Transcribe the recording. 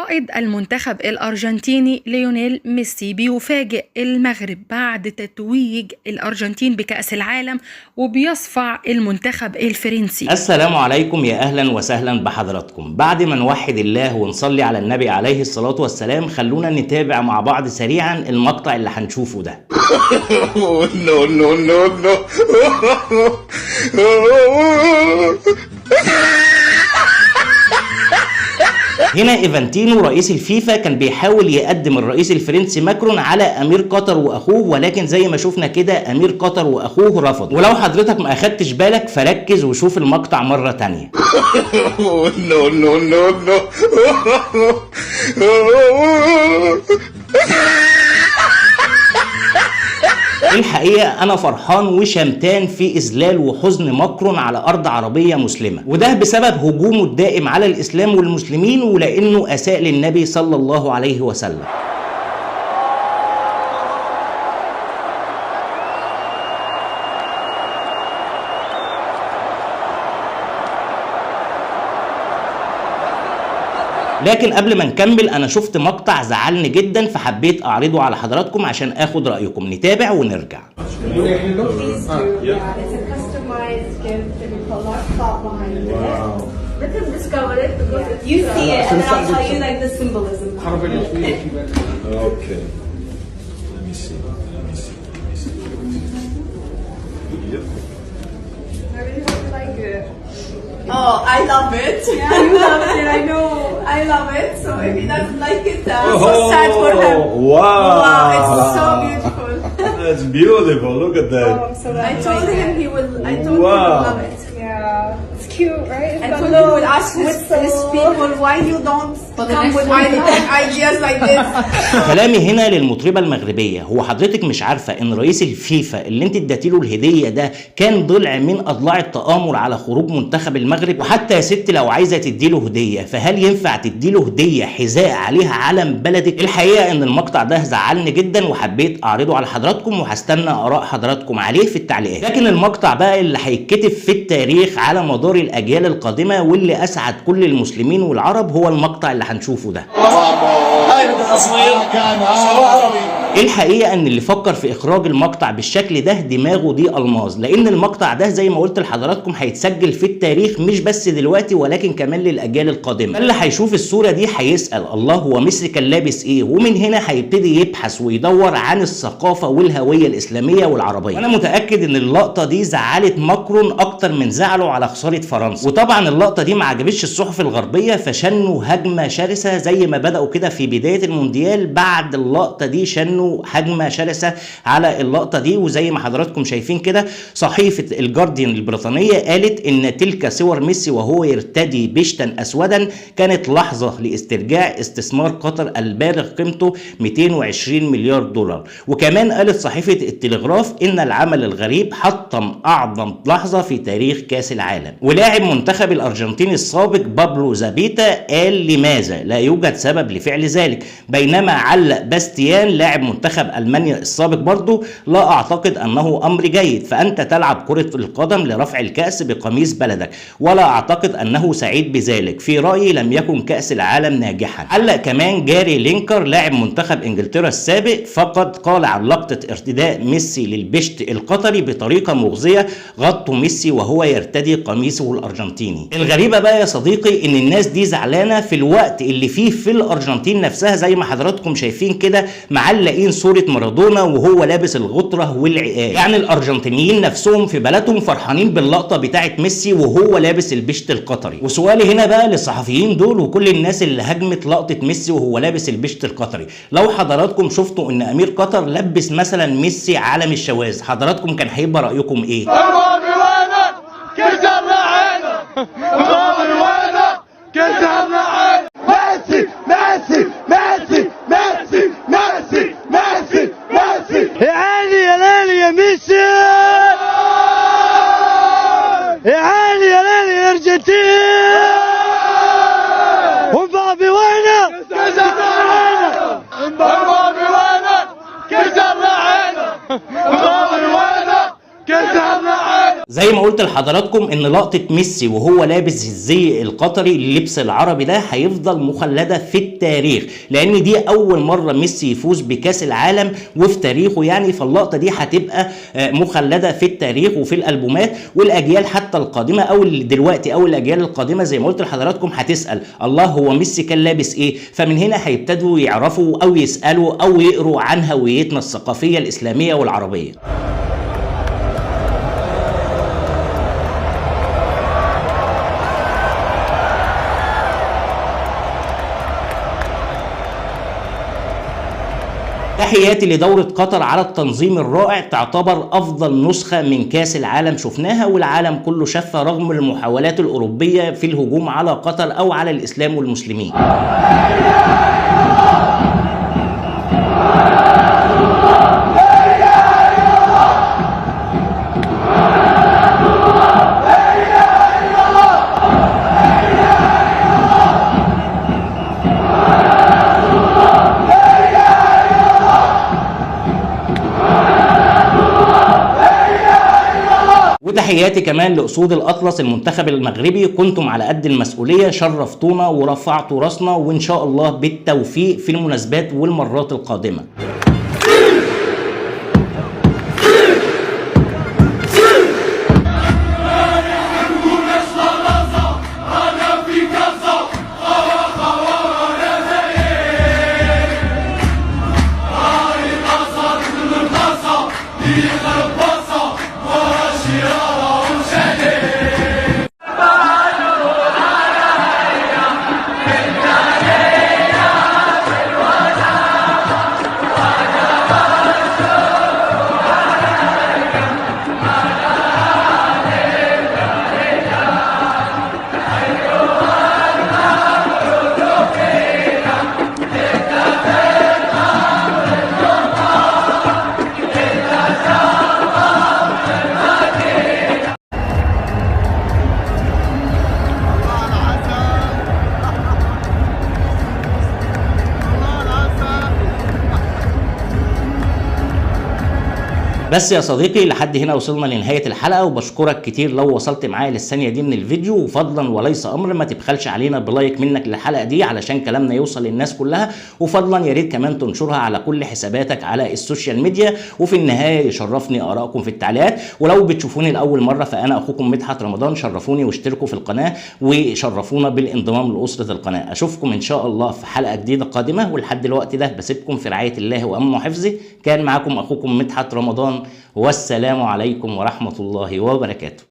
قائد المنتخب الأرجنتيني ليونيل ميسي بيفاجئ المغرب بعد تتويج الأرجنتين بكأس العالم وبيصفع المنتخب الفرنسي. السلام عليكم، يا أهلا وسهلا بحضراتكم. بعد ما نوحد الله ونصلي على النبي عليه الصلاة والسلام، خلونا نتابع مع بعض سريعا المقطع اللي هنشوفه ده. نو نو نو نو. هنا إيفانتينو رئيس الفيفا كان بيحاول يقدم الرئيس الفرنسي ماكرون على أمير قطر وأخوه، ولكن زي ما شفنا كده أمير قطر وأخوه رفض. ولو حضرتك ما أخدتش بالك فركز وشوف المقطع مرة تانية. نو نو نو نو. الحقيقة أنا فرحان وشمتان في إذلال وحزن ماكرون على أرض عربية مسلمة، وده بسبب هجومه الدائم على الإسلام والمسلمين، ولأنه أساء للنبي صلى الله عليه وسلم. لكن قبل ما نكمل انا شفت مقطع زعلني جدا فحبيت اعرضه على حضراتكم عشان اخد رايكم. نتابع ونرجع. Oh, I love it. Yeah, you love it. I know. I love it. So if he doesn't like it, so sad for him. Wow. Wow, it's so beautiful. That's beautiful. Look at that. Oh, I'm so glad. I told him he will. I told him he will love it. Yeah, it's cute, right? I told him he will ask his people why you don't come with ideas like this. كلامي هنا للمطربة المغربية، هو حضرتك مش عارفة ان رئيس الفيفا اللي انت اديتيله الهدية ده كان ضلع من اضلاع التآمر على خروج منتخب المغرب؟ وحتى يا ست لو عايزة تديله هدية فهل ينفع تديله هدية حذاء عليها علم بلدك؟ الحقيقة ان المقطع ده زعلني جدا وحبيت اعرضه على حضراتكم، وهستنى اراء حضراتكم عليه في التعليقات. لكن المقطع بقى اللي هيتكتب في التاريخ على مدار الاجيال القادمة واللي اسعد كل المسلمين والعرب هو المقطع اللي هنشوفه ده. الحقيقة ان اللي فكر في اخراج المقطع بالشكل ده دماغه دي الماظ، لان المقطع ده زي ما قلت لحضراتكم هيتسجل في التاريخ مش بس دلوقتي ولكن كمان للاجيال القادمة. اللي هيشوف الصورة دي هيسأل الله هو مصري كان لابس ايه، ومن هنا هيبتدي يبحث ويدور عن الثقافة والهوية الاسلامية والعربية. انا متأكد ان اللقطة دي زعلت ماكرون اكتر من زعله على خسارة فرنسا، وطبعا اللقطة دي ما عجبتش الصحف الغربية فشنوا هجمة شرسة زي ما بدأوا كده في بداية المونديال. بعد اللقطة دي شنوا هجمة شرسة على اللقطة دي، وزي ما حضراتكم شايفين كده صحيفة الجارديان البريطانية قالت ان تلك صور ميسي وهو يرتدي بشتا اسودا كانت لحظة لاسترجاع استثمار قطر البالغ قيمته 220 مليار دولار. وكمان قالت صحيفة التلغراف ان العمل الغريب حطم اعظم لحظة في تاريخ كاس العالم. ولاعب منتخب الارجنتين السابق بابلو زابيتا قال لماذا لا يوجد سبب لفعل ذلك، بينما علق باستيان لاعب منتخب ألمانيا السابق برضو لا أعتقد أنه أمر جيد، فأنت تلعب كرة القدم لرفع الكأس بقميص بلدك، ولا أعتقد أنه سعيد بذلك، في رأيي لم يكن كأس العالم ناجحا. علق كمان جاري لينكر لاعب منتخب إنجلترا السابق، فقد قال عن لقطة ارتداء ميسي للبشت القطري بطريقة مغزية غطوا ميسي وهو يرتدي قميصه الأرجنتيني. الغريبة بقى يا صديقي إن الناس دي زعلانة في الوقت اللي فيه في الأرجنتين نفسها زي ما حضراتكم شايفين كده معلقين صورة مارادونا وهو لابس الغطرة والعقال. يعني الارجنتينيين نفسهم في بلدهم فرحانين باللقطة بتاعت ميسي وهو لابس البشت القطري. وسؤالي هنا بقى للصحفيين دول وكل الناس اللي هجمت لقطة ميسي وهو لابس البشت القطري، لو حضراتكم شفتوا ان امير قطر لبس مثلا ميسي علم الشواذ حضراتكم كان هيبقى رأيكم ايه؟ زي ما قلت لحضراتكم ان لقطة ميسي وهو لابس الزي القطري اللبس العربي ده هيفضل مخلدة في التاريخ، لان دي اول مرة ميسي يفوز بكاس العالم وفي تاريخه يعني، فاللقطة دي هتبقى مخلدة في التاريخ وفي الالبومات، والاجيال حتى القادمة او دلوقتي او الاجيال القادمة زي ما قلت لحضراتكم هتسأل الله هو ميسي كان لابس ايه، فمن هنا هيبتدوا يعرفوا او يسألوا او يقروا عن هويتنا الثقافية الاسلامية والعربية. تحياتي لدورة قطر على التنظيم الرائع، تعتبر أفضل نسخة من كاس العالم شفناها والعالم كله شافها رغم المحاولات الأوروبية في الهجوم على قطر أو على الإسلام والمسلمين. وتحياتي كمان لأسود الأطلس المنتخب المغربي، كنتم على قد المسؤولية، شرفتونا ورفعتوا راسنا، وإن شاء الله بالتوفيق في المناسبات والمرات القادمة. بس يا صديقي لحد هنا وصلنا لنهاية الحلقة، وبشكرك كتير لو وصلت معايا للثانية دي من الفيديو، وفضلا وليس امر ما تبخلش علينا بلايك منك للحلقة دي علشان كلامنا يوصل للناس كلها، وفضلا يا ريت كمان تنشرها على كل حساباتك على السوشيال ميديا، وفي النهاية يشرفني آرائكم في التعليقات، ولو بتشوفوني لأول مرة فأنا أخوكم مدحت رمضان، شرفوني واشتركوا في القناة وشرفونا بالانضمام لأسرة القناة. أشوفكم إن شاء الله في حلقة جديدة قادمة، ولحد الوقت ده بسيبكم في رعاية الله وأمنه وحفظه. كان معاكم أخوكم مدحت رمضان، والسلام عليكم ورحمة الله وبركاته.